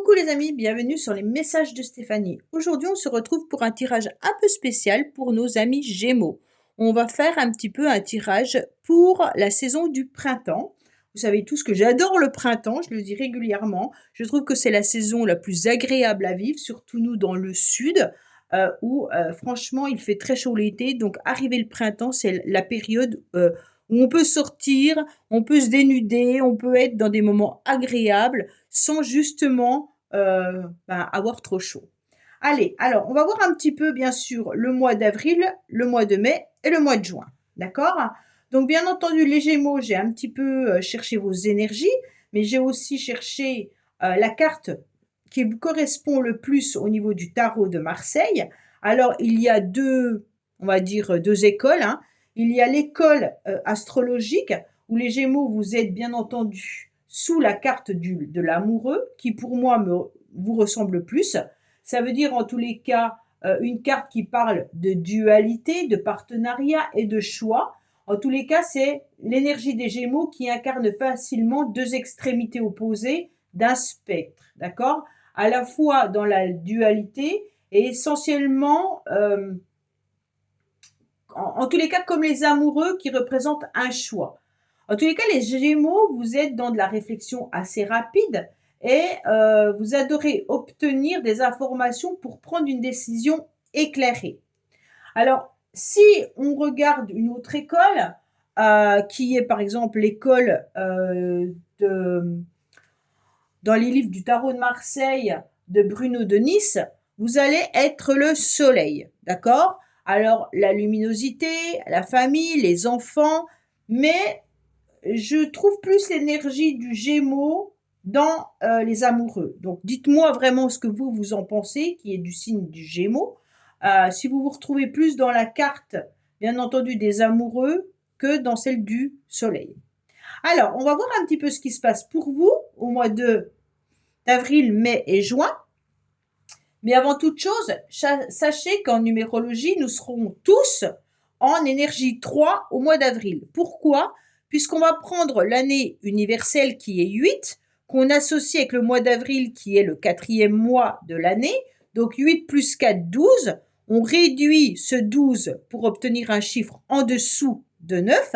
Coucou les amis, bienvenue sur les messages de Stéphanie. Aujourd'hui, on se retrouve pour un tirage un peu spécial pour nos amis Gémeaux. On va faire un petit peu un tirage pour la saison du printemps. Vous savez tous que j'adore le printemps, je le dis régulièrement. Je trouve que c'est la saison la plus agréable à vivre, surtout nous dans le sud, où franchement il fait très chaud l'été. Donc arriver le printemps, c'est la période où on peut sortir, on peut se dénuder, on peut être dans des moments agréables sans justement avoir trop chaud. Allez, alors on va voir un petit peu bien sûr le mois d'avril, le mois de mai et le mois de juin. D'accord? Donc bien entendu les Gémeaux, j'ai un petit peu cherché vos énergies, mais j'ai aussi cherché la carte qui vous correspond le plus au niveau du tarot de Marseille. Alors il y a deux, on va dire deux écoles, hein. Il y a l'école astrologique où les Gémeaux, vous êtes bien entendu sous la carte de l'amoureux, qui pour moi vous ressemble plus. Ça veut dire en tous les cas une carte qui parle de dualité, de partenariat et de choix. En tous les cas, c'est l'énergie des Gémeaux qui incarne facilement deux extrémités opposées d'un spectre, d'accord? À la fois dans la dualité et essentiellement en tous les cas comme les amoureux qui représentent un choix. En tous les cas, les Gémeaux, vous êtes dans de la réflexion assez rapide et vous adorez obtenir des informations pour prendre une décision éclairée. Alors, si on regarde une autre école, qui est par exemple l'école dans les livres du tarot de Marseille de Bruno de Nice, vous allez être le soleil, d'accord? Alors, la luminosité, la famille, les enfants, mais je trouve plus l'énergie du Gémeaux dans les amoureux. Donc, dites-moi vraiment ce que vous en pensez, qui est du signe du Gémeaux. Si vous vous retrouvez plus dans la carte, bien entendu, des amoureux que dans celle du soleil. Alors, on va voir un petit peu ce qui se passe pour vous au mois d'avril, mai et juin. Mais avant toute chose, sachez qu'en numérologie, nous serons tous en énergie 3 au mois d'avril. Pourquoi? Puisqu'on va prendre l'année universelle qui est 8, qu'on associe avec le mois d'avril qui est le 4e mois de l'année. Donc 8 plus 4, 12. On réduit ce 12 pour obtenir un chiffre en dessous de 9.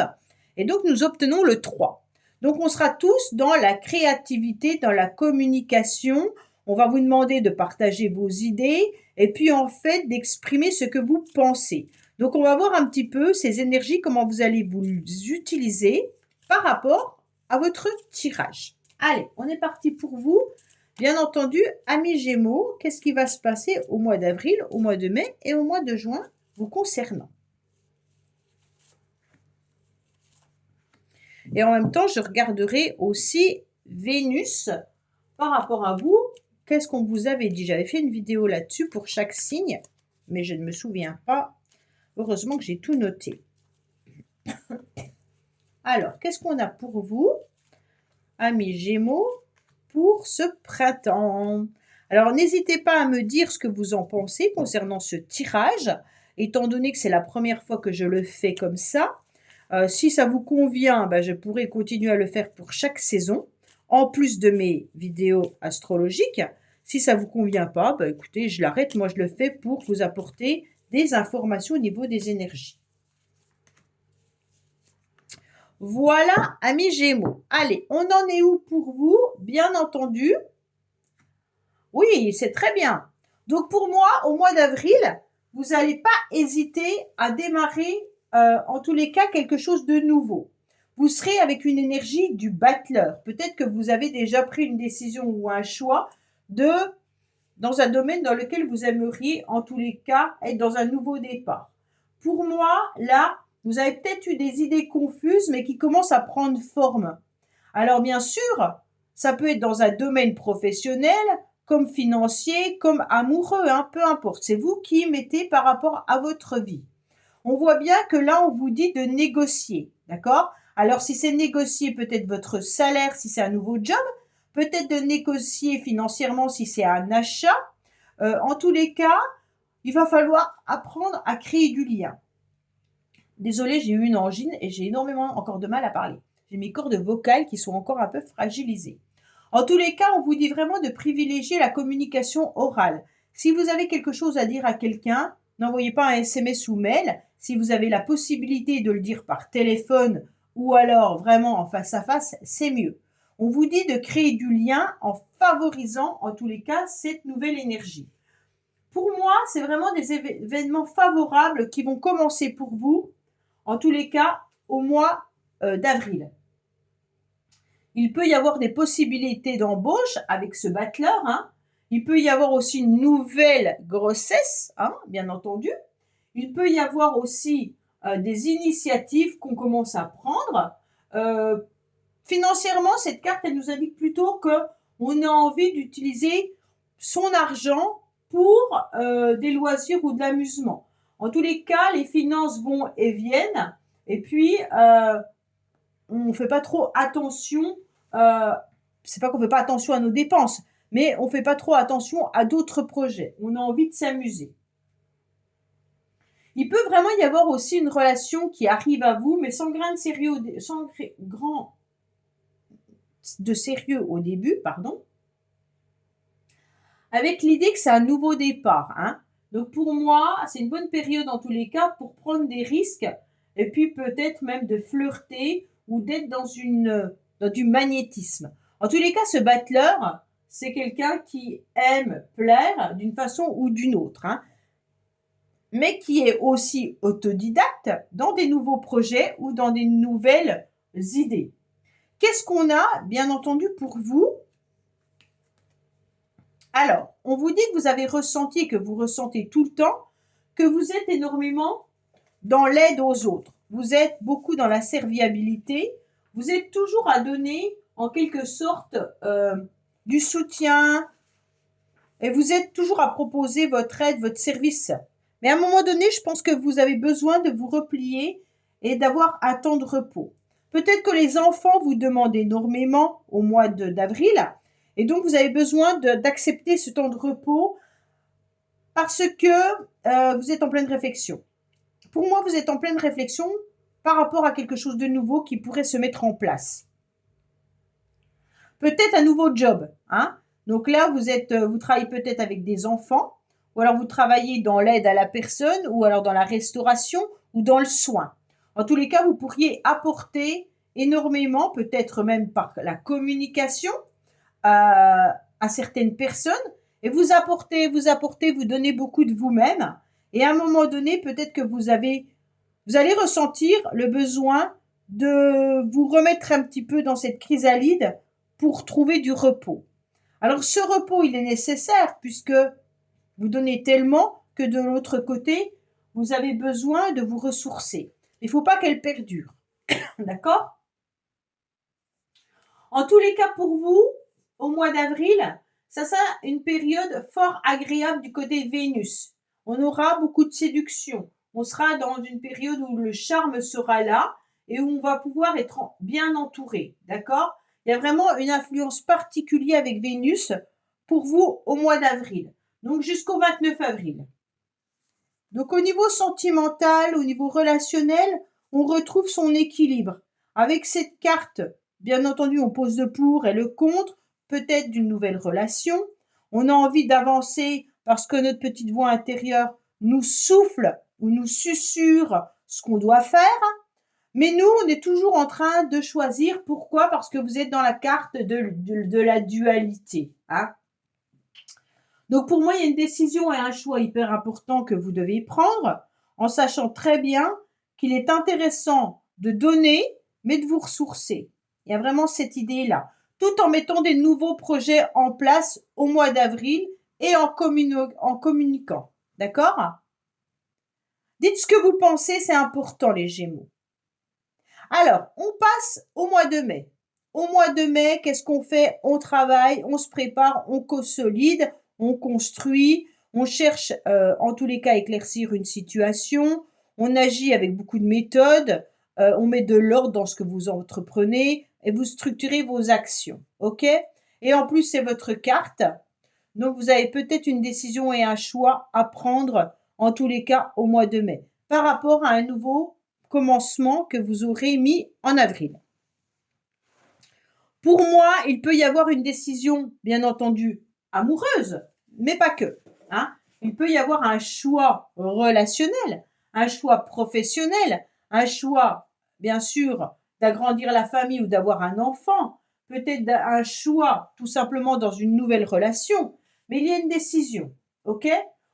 Et donc nous obtenons le 3. Donc on sera tous dans la créativité, dans la communication. On va vous demander de partager vos idées et puis en fait d'exprimer ce que vous pensez. Donc on va voir un petit peu ces énergies, comment vous allez vous utiliser par rapport à votre tirage. Allez, on est parti pour vous. Bien entendu, amis Gémeaux, qu'est-ce qui va se passer au mois d'avril, au mois de mai et au mois de juin vous concernant? Et en même temps, je regarderai aussi Vénus par rapport à vous. Qu'est-ce qu'on vous avait dit? J'avais fait une vidéo là-dessus pour chaque signe, mais je ne me souviens pas. Heureusement que j'ai tout noté. Alors, qu'est-ce qu'on a pour vous, amis Gémeaux, pour ce printemps? Alors, n'hésitez pas à me dire ce que vous en pensez concernant ce tirage, étant donné que c'est la première fois que je le fais comme ça. Si ça vous convient, je pourrais continuer à le faire pour chaque saison, en plus de mes vidéos astrologiques. Si ça ne vous convient pas, écoutez, je l'arrête. Moi, je le fais pour vous apporter des informations au niveau des énergies. Voilà, amis Gémeaux. Allez, on en est où pour vous? Bien entendu. Oui, c'est très bien. Donc, pour moi, au mois d'avril, vous n'allez pas hésiter à démarrer, en tous les cas, quelque chose de nouveau. Vous serez avec une énergie du battleur. Peut-être que vous avez déjà pris une décision ou un choix dans un domaine dans lequel vous aimeriez, en tous les cas, être dans un nouveau départ. Pour moi, là, vous avez peut-être eu des idées confuses, mais qui commencent à prendre forme. Alors, bien sûr, ça peut être dans un domaine professionnel, comme financier, comme amoureux, hein, peu importe. C'est vous qui mettez par rapport à votre vie. On voit bien que là, on vous dit de négocier, d'accord? Alors, si c'est négocier peut-être votre salaire, si c'est un nouveau job, peut-être de négocier financièrement si c'est un achat. En tous les cas, il va falloir apprendre à créer du lien. Désolée, j'ai eu une angine et j'ai énormément encore de mal à parler. J'ai mes cordes vocales qui sont encore un peu fragilisées. En tous les cas, on vous dit vraiment de privilégier la communication orale. Si vous avez quelque chose à dire à quelqu'un, n'envoyez pas un SMS ou mail. Si vous avez la possibilité de le dire par téléphone ou alors vraiment en face à face, c'est mieux. On vous dit de créer du lien en favorisant, en tous les cas, cette nouvelle énergie. Pour moi, c'est vraiment des événements favorables qui vont commencer pour vous, en tous les cas, au mois d'avril. Il peut y avoir des possibilités d'embauche avec ce battleur. Hein. Il peut y avoir aussi une nouvelle grossesse, hein, bien entendu. Il peut y avoir aussi des initiatives qu'on commence à prendre. Financièrement, cette carte, elle nous indique plutôt qu'on a envie d'utiliser son argent pour des loisirs ou de l'amusement. En tous les cas, les finances vont et viennent. Et puis, on ne fait pas trop attention. C'est pas qu'on ne fait pas attention à nos dépenses, mais on ne fait pas trop attention à d'autres projets. On a envie de s'amuser. Il peut vraiment y avoir aussi une relation qui arrive à vous, mais sans grain de sérieux, sans grand de sérieux au début, pardon, avec l'idée que c'est un nouveau départ. Hein. Donc pour moi, c'est une bonne période en tous les cas pour prendre des risques et puis peut-être même de flirter ou d'être dans du magnétisme. En tous les cas, ce battleur, c'est quelqu'un qui aime plaire d'une façon ou d'une autre, hein, mais qui est aussi autodidacte dans des nouveaux projets ou dans des nouvelles idées. Qu'est-ce qu'on a, bien entendu, pour vous? Alors, on vous dit que vous avez ressenti et que vous ressentez tout le temps que vous êtes énormément dans l'aide aux autres. Vous êtes beaucoup dans la serviabilité. Vous êtes toujours à donner, en quelque sorte, du soutien. Et vous êtes toujours à proposer votre aide, votre service. Mais à un moment donné, je pense que vous avez besoin de vous replier et d'avoir un temps de repos. Peut-être que les enfants vous demandent énormément au mois d'avril, et donc vous avez besoin d'accepter ce temps de repos parce que vous êtes en pleine réflexion. Pour moi, vous êtes en pleine réflexion par rapport à quelque chose de nouveau qui pourrait se mettre en place. Peut-être un nouveau job. Hein. Donc là, vous travaillez peut-être avec des enfants, ou alors vous travaillez dans l'aide à la personne, ou alors dans la restauration, ou dans le soin. En tous les cas, vous pourriez apporter énormément, peut-être même par la communication, à certaines personnes, et vous apportez, vous donnez beaucoup de vous-même, et à un moment donné, peut-être que vous allez ressentir le besoin de vous remettre un petit peu dans cette chrysalide pour trouver du repos. Alors ce repos, il est nécessaire puisque vous donnez tellement que de l'autre côté, vous avez besoin de vous ressourcer. Il ne faut pas qu'elle perdure. D'accord? En tous les cas, pour vous, au mois d'avril, ça sera une période fort agréable du côté de Vénus. On aura beaucoup de séduction. On sera dans une période où le charme sera là et où on va pouvoir être bien entouré. D'accord? Il y a vraiment une influence particulière avec Vénus pour vous au mois d'avril. Donc jusqu'au 29 avril. Donc au niveau sentimental, au niveau relationnel, on retrouve son équilibre. Avec cette carte, bien entendu, on pose le pour et le contre, peut-être d'une nouvelle relation. On a envie d'avancer parce que notre petite voix intérieure nous souffle ou nous susurre ce qu'on doit faire. Mais nous, on est toujours en train de choisir. Pourquoi? Parce que vous êtes dans la carte de la dualité. Hein. Donc pour moi, il y a une décision et un choix hyper important que vous devez prendre en sachant très bien qu'il est intéressant de donner, mais de vous ressourcer. Il y a vraiment cette idée-là. Tout en mettant des nouveaux projets en place au mois d'avril et en communiquant. D'accord? Dites ce que vous pensez, c'est important les Gémeaux. Alors, on passe au mois de mai. Au mois de mai, qu'est-ce qu'on fait? On travaille, on se prépare, on consolide, on construit, on cherche en tous les cas à éclaircir une situation, on agit avec beaucoup de méthodes, on met de l'ordre dans ce que vous entreprenez et vous structurez vos actions. OK? Et en plus, c'est votre carte. Donc, vous avez peut-être une décision et un choix à prendre en tous les cas au mois de mai par rapport à un nouveau commencement que vous aurez mis en avril. Pour moi, il peut y avoir une décision, bien entendu, amoureuse, mais pas que. Hein. Il peut y avoir un choix relationnel, un choix professionnel, un choix, bien sûr, d'agrandir la famille ou d'avoir un enfant, peut-être un choix tout simplement dans une nouvelle relation, mais il y a une décision, ok?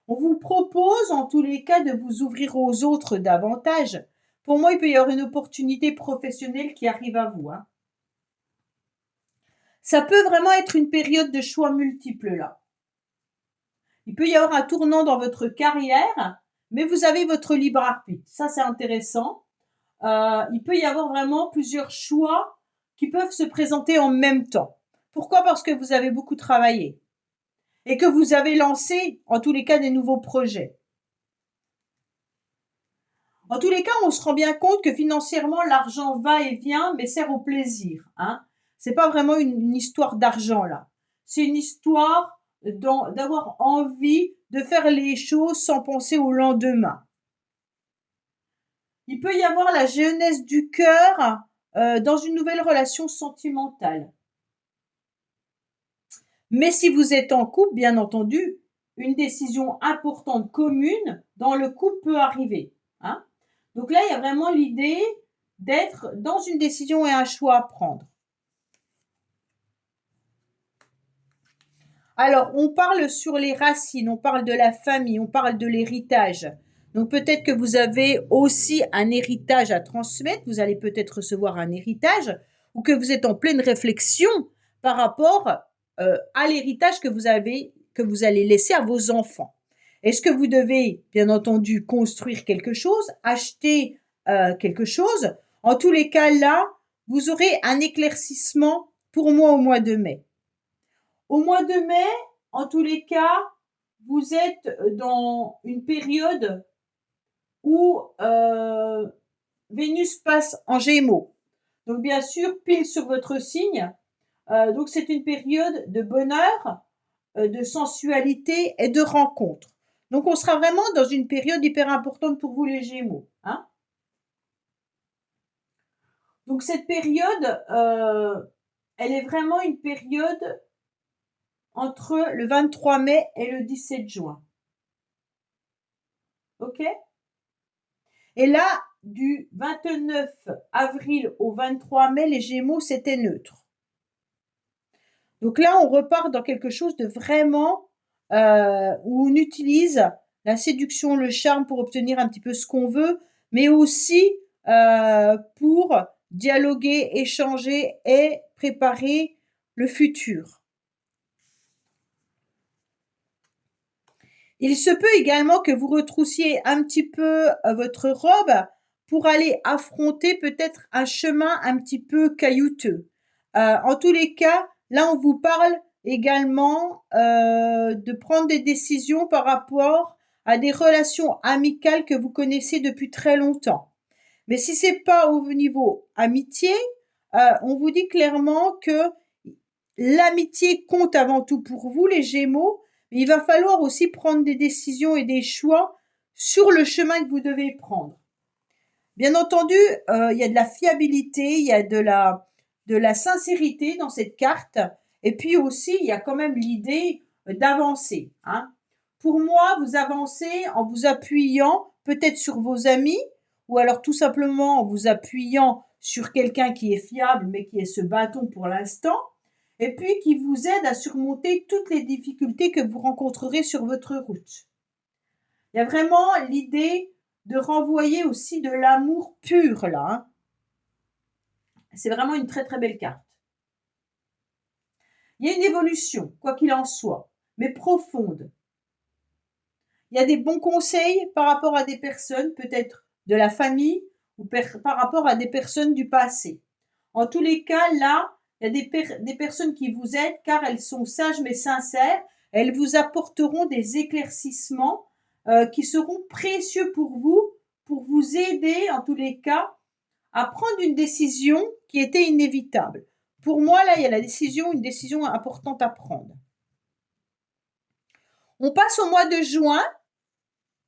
On vous propose en tous les cas de vous ouvrir aux autres davantage. Pour moi, il peut y avoir une opportunité professionnelle qui arrive à vous. Hein. Ça peut vraiment être une période de choix multiples là. Il peut y avoir un tournant dans votre carrière, mais vous avez votre libre arbitre. Ça, c'est intéressant. Il peut y avoir vraiment plusieurs choix qui peuvent se présenter en même temps. Pourquoi? Parce que vous avez beaucoup travaillé et que vous avez lancé, en tous les cas, des nouveaux projets. En tous les cas, on se rend bien compte que financièrement, l'argent va et vient, mais sert au plaisir. Hein. C'est pas vraiment une histoire d'argent là. C'est une histoire d'avoir envie de faire les choses sans penser au lendemain. Il peut y avoir la jeunesse du cœur dans une nouvelle relation sentimentale. Mais si vous êtes en couple, bien entendu, une décision importante commune dans le couple peut arriver. Hein. Donc là, il y a vraiment l'idée d'être dans une décision et un choix à prendre. Alors, on parle sur les racines, on parle de la famille, on parle de l'héritage. Donc peut-être que vous avez aussi un héritage à transmettre, vous allez peut-être recevoir un héritage, ou que vous êtes en pleine réflexion par rapport à l'héritage que vous allez laisser à vos enfants. Est-ce que vous devez, bien entendu, construire quelque chose, acheter quelque chose? En tous les cas, là, vous aurez un éclaircissement pour moi au mois de mai. Au mois de mai, en tous les cas, vous êtes dans une période où Vénus passe en Gémeaux. Donc bien sûr, pile sur votre signe. Donc c'est une période de bonheur, de sensualité et de rencontre. Donc on sera vraiment dans une période hyper importante pour vous les Gémeaux. Hein. Donc cette période, elle est vraiment une période entre le 23 mai et le 17 juin. Ok? Et là, du 29 avril au 23 mai, les Gémeaux, c'était neutre. Donc là, on repart dans quelque chose de vraiment où on utilise la séduction, le charme pour obtenir un petit peu ce qu'on veut, mais aussi pour dialoguer, échanger et préparer le futur. Il se peut également que vous retroussiez un petit peu votre robe pour aller affronter peut-être un chemin un petit peu caillouteux. En tous les cas, là, on vous parle également de prendre des décisions par rapport à des relations amicales que vous connaissez depuis très longtemps. Mais si c'est pas au niveau amitié, on vous dit clairement que l'amitié compte avant tout pour vous, les Gémeaux. Mais il va falloir aussi prendre des décisions et des choix sur le chemin que vous devez prendre. Bien entendu, il y a de la fiabilité, il y a de la sincérité dans cette carte. Et puis aussi, il y a quand même l'idée d'avancer. Hein. Pour moi, vous avancez en vous appuyant peut-être sur vos amis ou alors tout simplement en vous appuyant sur quelqu'un qui est fiable mais qui est ce bâton pour l'instant et puis qui vous aide à surmonter toutes les difficultés que vous rencontrerez sur votre route. Il y a vraiment l'idée de renvoyer aussi de l'amour pur là. Hein. C'est vraiment une très très belle carte. Il y a une évolution, quoi qu'il en soit, mais profonde. Il y a des bons conseils par rapport à des personnes, peut-être de la famille ou par rapport à des personnes du passé. En tous les cas, là, il y a des personnes qui vous aident car elles sont sages mais sincères. Elles vous apporteront des éclaircissements qui seront précieux pour vous aider, en tous les cas, à prendre une décision qui était inévitable. Pour moi, là, il y a une décision importante à prendre. On passe au mois de juin.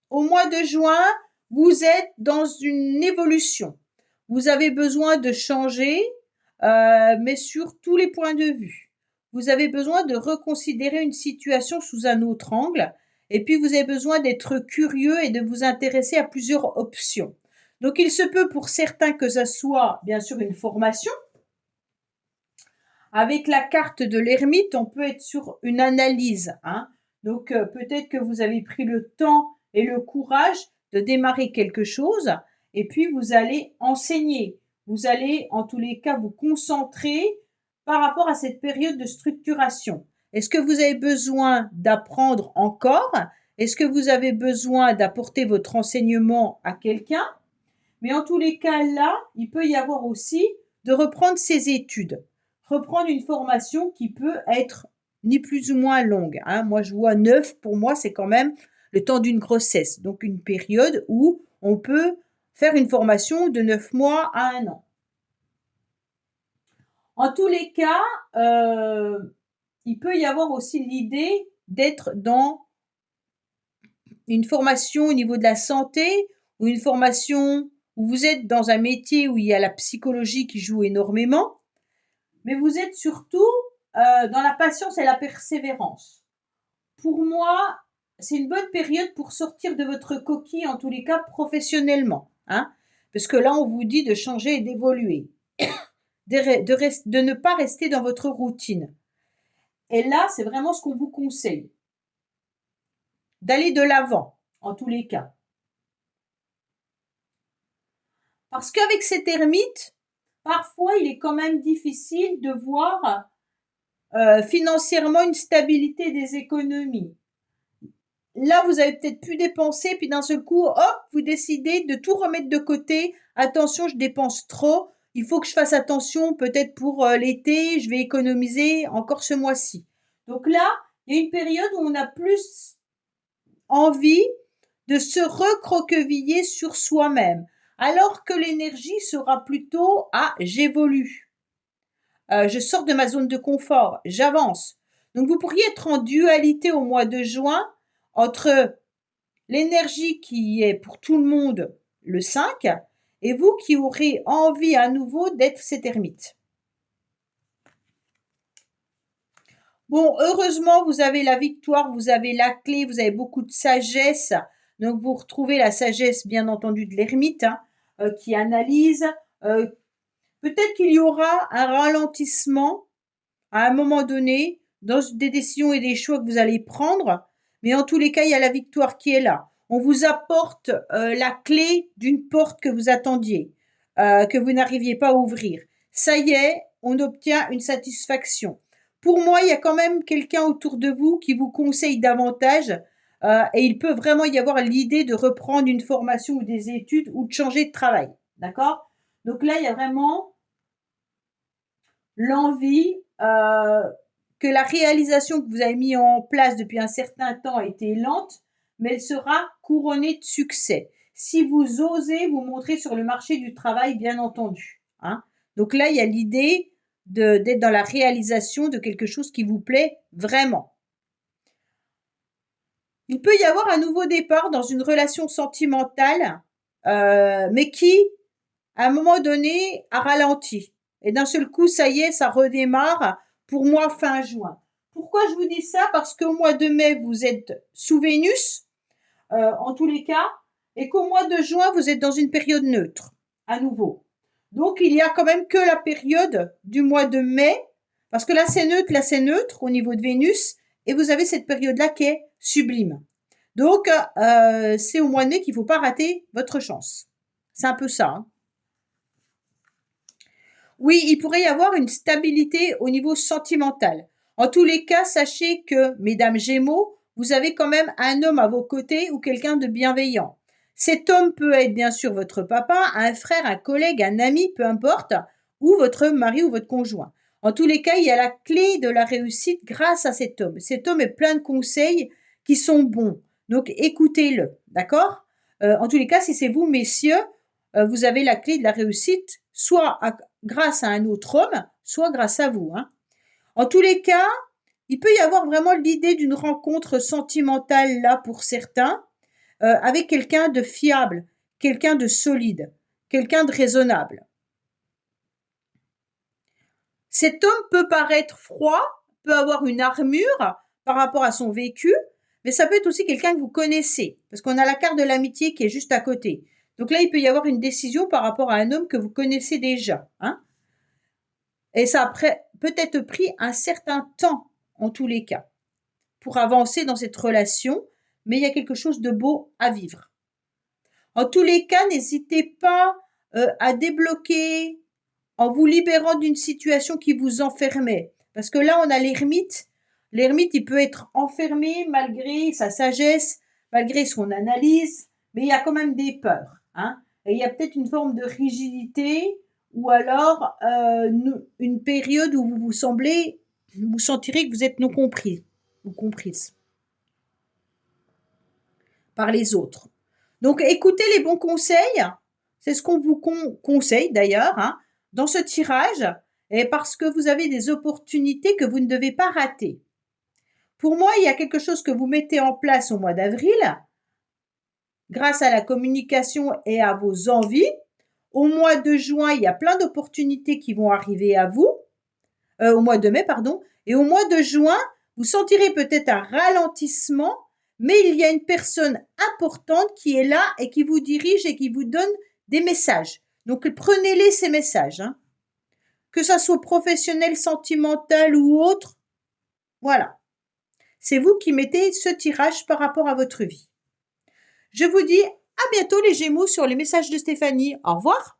Au mois de juin, vous êtes dans une évolution. Vous avez besoin de changer, mais sur tous les points de vue. Vous avez besoin de reconsidérer une situation sous un autre angle, et puis vous avez besoin d'être curieux et de vous intéresser à plusieurs options. Donc il se peut pour certains que ça soit bien sûr une formation. Avec la carte de l'ermite, on peut être sur une analyse, hein. Donc peut-être que vous avez pris le temps et le courage de démarrer quelque chose, et puis vous allez enseigner. Vous allez en tous les cas vous concentrer par rapport à cette période de structuration. Est-ce que vous avez besoin d'apprendre encore? Est-ce que vous avez besoin d'apporter votre enseignement à quelqu'un? Mais en tous les cas, là, il peut y avoir aussi de reprendre ses études, reprendre une formation qui peut être ni plus ou moins longue, hein. Moi, je vois 9, pour moi, c'est quand même le temps d'une grossesse, donc une période où on peut faire une formation de 9 mois à 1 an. En tous les cas, il peut y avoir aussi l'idée d'être dans une formation au niveau de la santé ou une formation où vous êtes dans un métier où il y a la psychologie qui joue énormément, mais vous êtes surtout dans la patience et la persévérance. Pour moi, c'est une bonne période pour sortir de votre coquille, en tous les cas professionnellement, hein, parce que là, on vous dit de changer et d'évoluer, de ne pas rester dans votre routine. Et là, c'est vraiment ce qu'on vous conseille, d'aller de l'avant, en tous les cas. Parce qu'avec cet ermite, parfois, il est quand même difficile de voir financièrement une stabilité des économies. Là, vous avez peut-être pu dépenser, puis d'un seul coup, hop, vous décidez de tout remettre de côté. Attention, je dépense trop. Il faut que je fasse attention, peut-être pour l'été, je vais économiser encore ce mois-ci. Donc là, il y a une période où on a plus envie de se recroqueviller sur soi-même, alors que l'énergie sera plutôt à j'évolue. Je sors de ma zone de confort, j'avance. Donc vous pourriez être en dualité au mois de juin entre l'énergie qui est pour tout le monde le 5 et vous qui aurez envie à nouveau d'être cet ermite. Bon, heureusement, vous avez la victoire, vous avez la clé, vous avez beaucoup de sagesse. Donc vous retrouvez la sagesse, bien entendu, de l'ermite, hein, qui analyse. Peut-être qu'il y aura un ralentissement à un moment donné, dans des décisions et des choix que vous allez prendre, mais en tous les cas, il y a la victoire qui est là. On vous apporte la clé d'une porte que vous attendiez, que vous n'arriviez pas à ouvrir. Ça y est, on obtient une satisfaction. Pour moi, il y a quand même quelqu'un autour de vous qui vous conseille davantage et il peut vraiment y avoir l'idée de reprendre une formation ou des études ou de changer de travail. D'accord? Donc là, il y a vraiment l'envie que la réalisation que vous avez mis en place depuis un certain temps a été lente, mais elle sera couronnée de succès. Si vous osez vous montrer sur le marché du travail, bien entendu, hein. Donc là, il y a l'idée d'être dans la réalisation de quelque chose qui vous plaît vraiment. Il peut y avoir un nouveau départ dans une relation sentimentale, mais qui, à un moment donné, a ralenti. Et d'un seul coup, ça y est, ça redémarre pour moi fin juin. Pourquoi je vous dis ça? Parce qu'au mois de mai, vous êtes sous Vénus, en tous les cas, et qu'au mois de juin, vous êtes dans une période neutre, à nouveau. Donc, il y a quand même que la période du mois de mai, parce que là, c'est neutre au niveau de Vénus, et vous avez cette période-là qui est sublime. Donc, c'est au mois de mai qu'il ne faut pas rater votre chance. C'est un peu ça, hein. Oui, il pourrait y avoir une stabilité au niveau sentimental. En tous les cas, sachez que, mesdames Gémeaux, vous avez quand même un homme à vos côtés ou quelqu'un de bienveillant. Cet homme peut être bien sûr votre papa, un frère, un collègue, un ami, peu importe, ou votre mari ou votre conjoint. En tous les cas, il y a la clé de la réussite grâce à cet homme. Cet homme est plein de conseils qui sont bons. Donc écoutez-le, d'accord? En tous les cas, si c'est vous, messieurs, vous avez la clé de la réussite, soit grâce à un autre homme, soit grâce à vous, hein. En tous les cas, il peut y avoir vraiment l'idée d'une rencontre sentimentale là pour certains, avec quelqu'un de fiable, quelqu'un de solide, quelqu'un de raisonnable. Cet homme peut paraître froid, peut avoir une armure par rapport à son vécu, mais ça peut être aussi quelqu'un que vous connaissez, parce qu'on a la carte de l'amitié qui est juste à côté. Donc là, il peut y avoir une décision par rapport à un homme que vous connaissez déjà, hein. Et ça a peut-être pris un certain temps, en tous les cas, pour avancer dans cette relation, mais il y a quelque chose de beau à vivre. En tous les cas, n'hésitez pas à débloquer en vous libérant d'une situation qui vous enfermait. Parce que là, on a l'ermite. L'ermite, il peut être enfermé malgré sa sagesse, malgré son analyse, mais il y a quand même des peurs, hein. Et il y a peut-être une forme de rigidité ou alors une période où vous sentirez que vous êtes non compris ou comprise par les autres. Donc, écoutez les bons conseils. C'est ce qu'on vous conseille d'ailleurs, hein, dans ce tirage, et parce que vous avez des opportunités que vous ne devez pas rater. Pour moi, il y a quelque chose que vous mettez en place au mois d'avril, grâce à la communication et à vos envies. Au mois de juin, il y a plein d'opportunités qui vont arriver à vous. Au mois de mai, pardon. Et au mois de juin, vous sentirez peut-être un ralentissement, mais il y a une personne importante qui est là et qui vous dirige et qui vous donne des messages. Donc prenez-les ces messages, hein. Que ça soit professionnel, sentimental ou autre. Voilà. C'est vous qui mettez ce tirage par rapport à votre vie. Je vous dis à bientôt les Gémeaux sur les messages de Stéphanie. Au revoir.